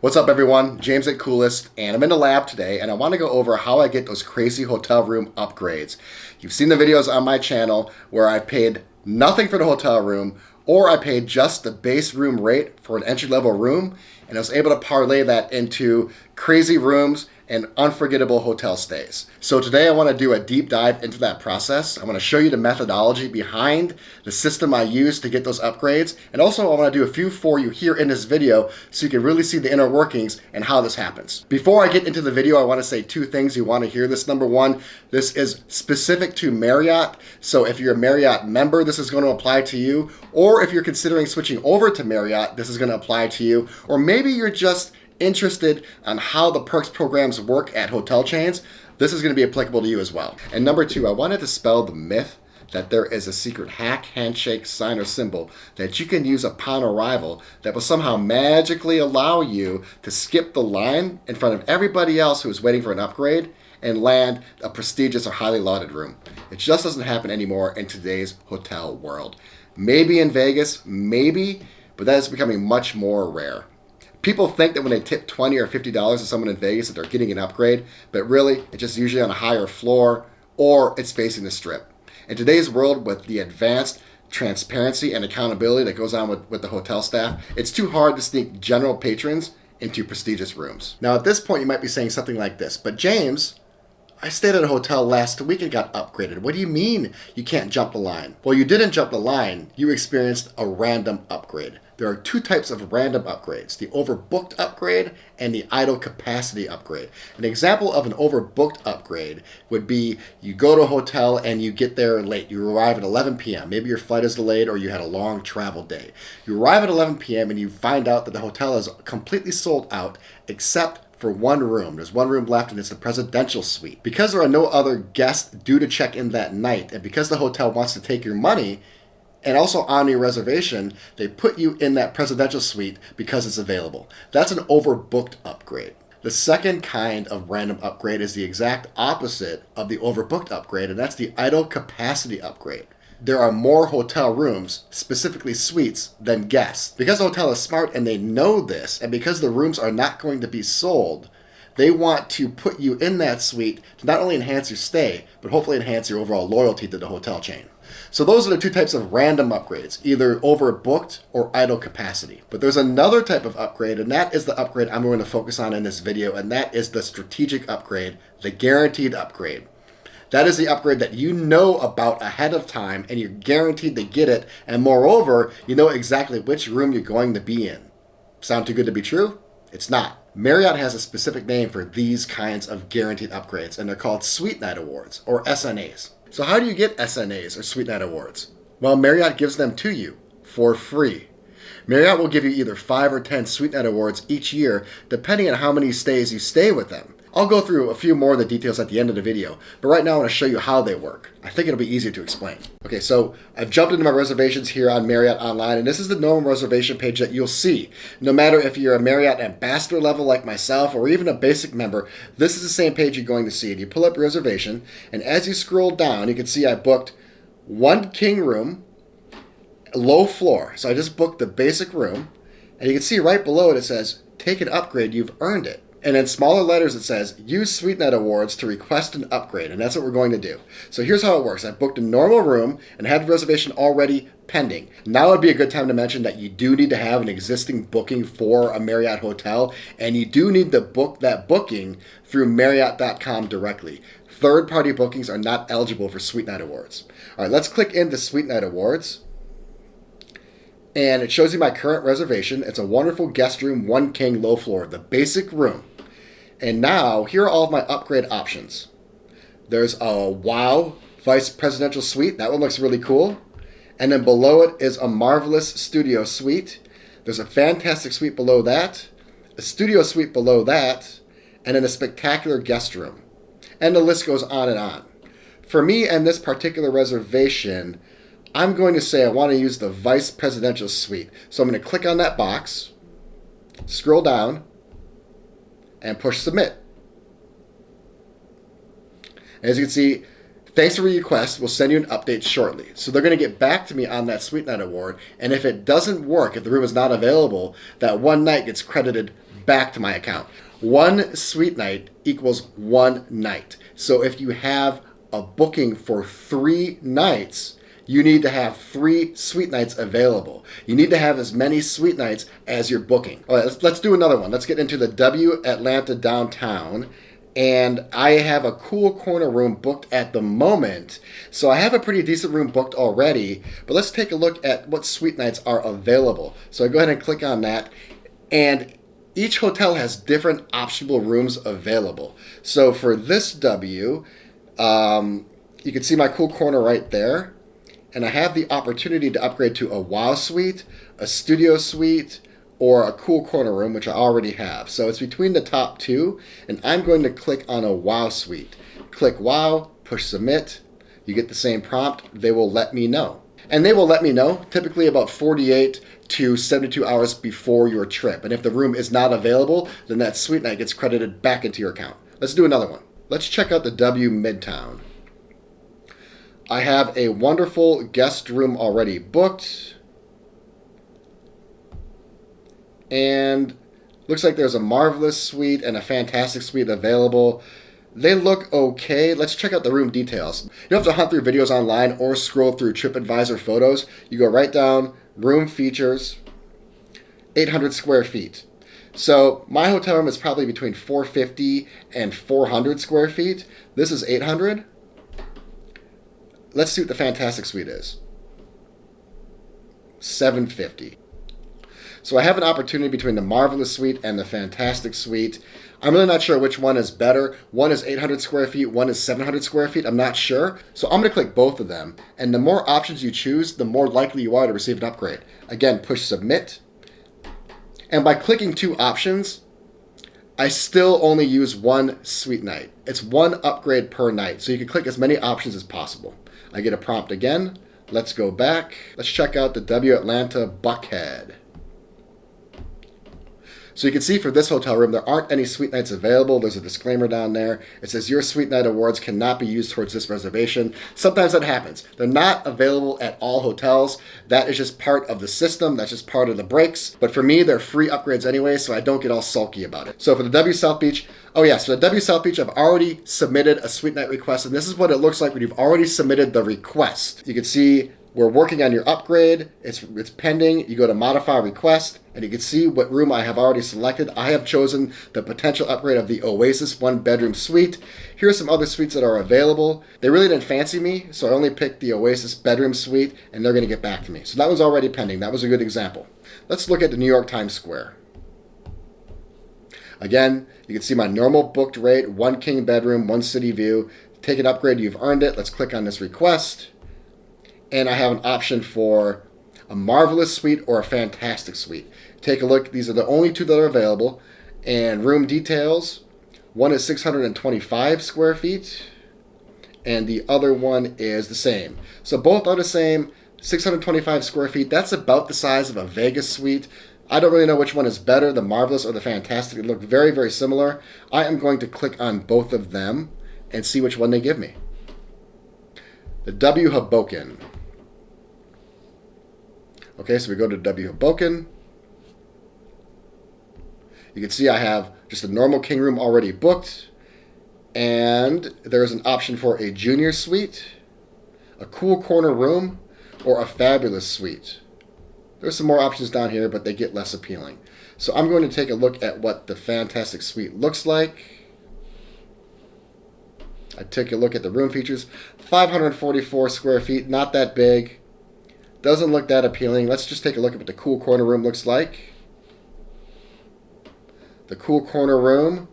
What's up everyone, James at Coolist, and I'm in the lab today and I want to go over how I get those crazy hotel room upgrades. You've seen the videos on my channel where I paid nothing for the hotel room, or I paid just the base room rate for an entry-level room, and I was able to parlay that into crazy rooms and unforgettable hotel stays. So today I want to do a deep dive into that process. I want to show you the methodology behind the system I use to get those upgrades, and also I want to do a few for you here in this video so you can really see the inner workings and how this happens. Before I get into the video, I want to say two things you want to hear this. Number one, this is specific to Marriott, so if you're a Marriott member, this is going to apply to you, or if you're considering switching over to Marriott, this is going to apply to you, or maybe you're just interested on how the perks programs work at hotel chains, this is going to be applicable to you as well. And number two, I wanted to dispel the myth that there is a secret hack, handshake, sign, or symbol that you can use upon arrival that will somehow magically allow you to skip the line in front of everybody else who is waiting for an upgrade and land a prestigious or highly lauded room. It just doesn't happen anymore in today's hotel world. Maybe in Vegas, maybe, but that is becoming much more rare. People think that when they tip $20 or $50 to someone in Vegas that they're getting an upgrade, but really it's just usually on a higher floor or it's facing the strip. In today's world, with the advanced transparency and accountability that goes on with the hotel staff, it's too hard to sneak general patrons into prestigious rooms. Now at this point you might be saying something like this, but James, I stayed at a hotel last week and got upgraded. What do you mean you can't jump the line? Well, you didn't jump the line. You experienced a random upgrade. There are two types of random upgrades, the overbooked upgrade and the idle capacity upgrade. An example of an overbooked upgrade would be you go to a hotel and you get there late. You arrive at 11 p.m. Maybe your flight is delayed or you had a long travel day. You arrive at 11 p.m. and you find out that the hotel is completely sold out except for one room. There's one room left and it's the presidential suite. Because there are no other guests due to check in that night, and because the hotel wants to take your money and also honor your reservation, they put you in that presidential suite because it's available. That's an overbooked upgrade. The second kind of random upgrade is the exact opposite of the overbooked upgrade, and that's the idle capacity upgrade. There are more hotel rooms, specifically suites, than guests. Because the hotel is smart and they know this, and because the rooms are not going to be sold, they want to put you in that suite to not only enhance your stay, but hopefully enhance your overall loyalty to the hotel chain. So those are the two types of random upgrades, either overbooked or idle capacity. But there's another type of upgrade, and that is the upgrade I'm going to focus on in this video, and that is the strategic upgrade, the guaranteed upgrade. That is the upgrade that you know about ahead of time and you're guaranteed to get it, and moreover, you know exactly which room you're going to be in. Sound too good to be true? It's not. Marriott has a specific name for these kinds of guaranteed upgrades, and they're called SuiteNet Awards, or SNAs. So how do you get SNAs or SuiteNet Awards? Well, Marriott gives them to you for free. Marriott will give you either 5 or 10 SuiteNet Awards each year, depending on how many stays you stay with them. I'll go through a few more of the details at the end of the video, but right now I want to show you how they work. I think it'll be easier to explain. Okay, so I've jumped into my reservations here on Marriott Online, and this is the normal reservation page that you'll see. No matter if you're a Marriott ambassador level like myself or even a basic member, this is the same page you're going to see. And you pull up your reservation, and as you scroll down, you can see I booked one king room, low floor. So I just booked the basic room, and you can see right below it, it says, take an upgrade, you've earned it. And in smaller letters it says, use SuiteNet Awards to request an upgrade, and that's what we're going to do. So here's how it works. I booked a normal room and had the reservation already pending. Now would be a good time to mention that you do need to have an existing booking for a Marriott hotel, and you do need to book that booking through Marriott.com directly. Third-party bookings are not eligible for SuiteNet Awards. All right, let's click into SuiteNet Awards. And it shows you my current reservation. It's a wonderful guest room, one king, low floor, the basic room. And now, here are all of my upgrade options. There's a wow vice presidential suite. That one looks really cool. And then below it is a marvelous studio suite. There's a fantastic suite below that, a studio suite below that, and then a spectacular guest room. And the list goes on and on. For me and this particular reservation, I'm going to say I want to use the Vice Presidential Suite. So I'm going to click on that box, scroll down, and push Submit. As you can see, thanks for your request. We'll send you an update shortly. So they're going to get back to me on that SweetNet Award, and if it doesn't work, if the room is not available, that one night gets credited back to my account. One suite night equals one night. So if you have a booking for 3 nights, you need to have 3 suite nights available. You need to have as many suite nights as you're booking. All right, let's do another one. Let's get into the W Atlanta downtown. And I have a cool corner room booked at the moment. So I have a pretty decent room booked already. But let's take a look at what suite nights are available. So I go ahead and click on that. And each hotel has different optional rooms available. So for this W, you can see my cool corner right there. And I have the opportunity to upgrade to a wow suite, a studio suite, or a cool corner room, which I already have. So it's between the top 2, and I'm going to click on a wow suite. Click wow, push submit. You get the same prompt. They will let me know. And they will let me know typically about 48 to 72 hours before your trip. And if the room is not available, then that suite night gets credited back into your account. Let's do another one. Let's check out the W Midtown. I have a wonderful guest room already booked. And looks like there's a marvelous suite and a fantastic suite available. They look okay. Let's check out the room details. You don't have to hunt through videos online or scroll through TripAdvisor photos. You go right down, room features, 800 square feet. So my hotel room is probably between 450 and 400 square feet. This is 800. Let's see what the fantastic suite is. 750. So I have an opportunity between the marvelous suite and the fantastic suite. I'm really not sure which one is better. One is 800 square feet, one is 700 square feet. I'm not sure. So I'm going to click both of them. And the more options you choose, the more likely you are to receive an upgrade. Again, push submit. And by clicking 2 options, I still only use 1 suite night. It's 1 upgrade per night. So you can click as many options as possible. I get a prompt again. Let's go back. Let's check out the W Atlanta Buckhead. So you can see for this hotel room, there aren't any suite nights available. There's a disclaimer down there. It says your SweetNet Awards cannot be used towards this reservation. Sometimes that happens. They're not available at all hotels. That is just part of the system. That's just part of the breaks. But for me, they're free upgrades anyway, so I don't get all sulky about it. So for the W South Beach, so the W South Beach, I've already submitted a suite night request, and this is what it looks like when you've already submitted the request. You can see we're working on your upgrade. It's pending. You go to modify request, and you can see what room I have already selected. I have chosen the potential upgrade of the Oasis 1-bedroom suite. Here are some other suites that are available. They really didn't fancy me, so I only picked the Oasis bedroom suite, and they're going to get back to me. So that was already pending. That was a good example. Let's look at the New York Times Square. Again, you can see my normal booked rate, 1 king bedroom, 1 city view. Take an upgrade, you've earned it. Let's click on this request. And I have an option for a marvelous suite or a fantastic suite. Take a look. These are the only 2 that are available. And room details. One is 625 square feet. And the other one is the same. So both are the same. 625 square feet. That's about the size of a Vegas suite. I don't really know which one is better, the marvelous or the fantastic. They look very, very similar. I am going to click on both of them and see which one they give me. The W Hoboken. Okay, so we go to W Hoboken. You can see I have just a normal king room already booked. And there's an option for a junior suite, a cool corner room, or a fabulous suite. There's some more options down here, but they get less appealing. So I'm going to take a look at what the fantastic suite looks like. I took a look at the room features. 544 square feet, not that big. Doesn't look that appealing. Let's just take a look at what the cool corner room looks like. The cool corner room,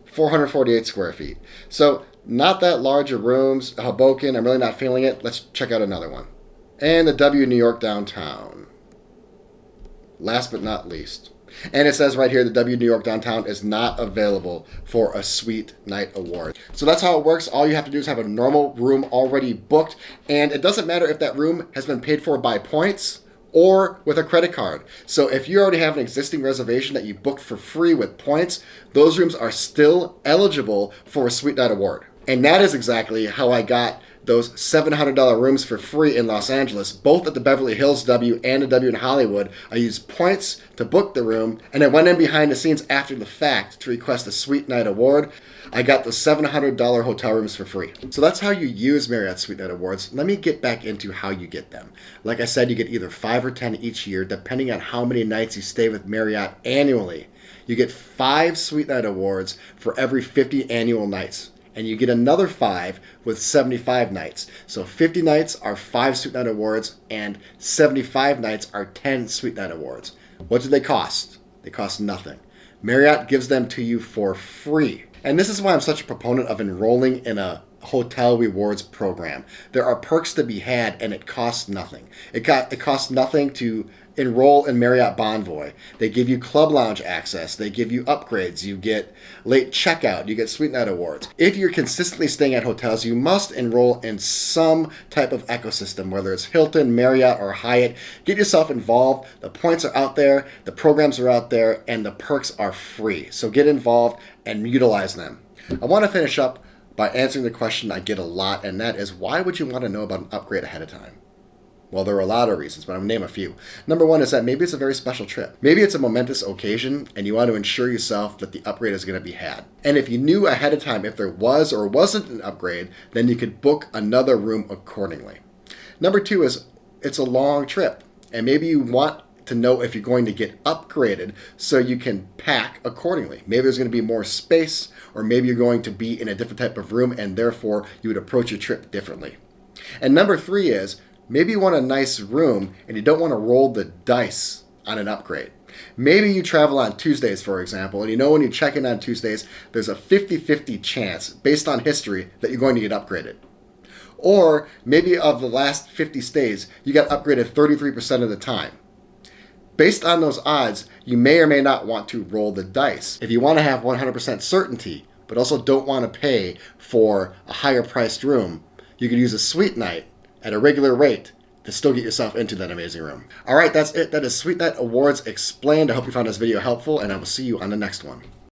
448 square feet. So not that large of rooms. Hoboken, I'm really not feeling it. Let's check out another one. And the W New York Downtown. Last but not least. And it says right here the W New York Downtown is not available for a SweetNet Award. So that's how it works. All you have to do is have a normal room already booked. And it doesn't matter if that room has been paid for by points or with a credit card. So if you already have an existing reservation that you booked for free with points, those rooms are still eligible for a SweetNet Award. And that is exactly how I got those $700 rooms for free in Los Angeles, both at the Beverly Hills W and the W in Hollywood. I used points to book the room, and I went in behind the scenes after the fact to request a SweetNet Award. I got those $700 hotel rooms for free. So that's how you use Marriott's SweetNet Awards. Let me get back into how you get them. Like I said, you get either 5 or 10 each year, depending on how many nights you stay with Marriott annually. You get 5 SweetNet Awards for every 50 annual nights. And you get another 5 with 75 nights. So 50 nights are 5 SweetNet Awards, and 75 nights are 10 SweetNet Awards. What do they cost? They cost nothing. Marriott gives them to you for free. And this is why I'm such a proponent of enrolling in a hotel rewards program. There are perks to be had, and it costs nothing. It costs nothing to enroll in Marriott Bonvoy. They give you club lounge access. They give you upgrades. You get late checkout. You get SweetNet Awards. If you're consistently staying at hotels, you must enroll in some type of ecosystem, whether it's Hilton, Marriott, or Hyatt. Get yourself involved. The points are out there, the programs are out there, and the perks are free. So get involved and utilize them. I want to finish up by answering the question I get a lot, and that is, why would you want to know about an upgrade ahead of time? Well, there are a lot of reasons, but I'm going to name a few. Number one is that maybe it's a very special trip. Maybe it's a momentous occasion, and you want to ensure yourself that the upgrade is going to be had. And if you knew ahead of time if there was or wasn't an upgrade, then you could book another room accordingly. Number two is it's a long trip, and maybe you want to know if you're going to get upgraded so you can pack accordingly. Maybe there's going to be more space, or maybe you're going to be in a different type of room, and therefore you would approach your trip differently. And number three is, maybe you want a nice room and you don't want to roll the dice on an upgrade. Maybe you travel on Tuesdays, for example, and you know when you check in on Tuesdays, there's a 50-50 chance, based on history, that you're going to get upgraded. Or maybe of the last 50 stays, you got upgraded 33% of the time. Based on those odds, you may or may not want to roll the dice. If you want to have 100% certainty, but also don't want to pay for a higher priced room, you could use a suite night at a regular rate to still get yourself into that amazing room. All right, that's it. That is SweetNet Awards Explained. I hope you found this video helpful, and I will see you on the next one.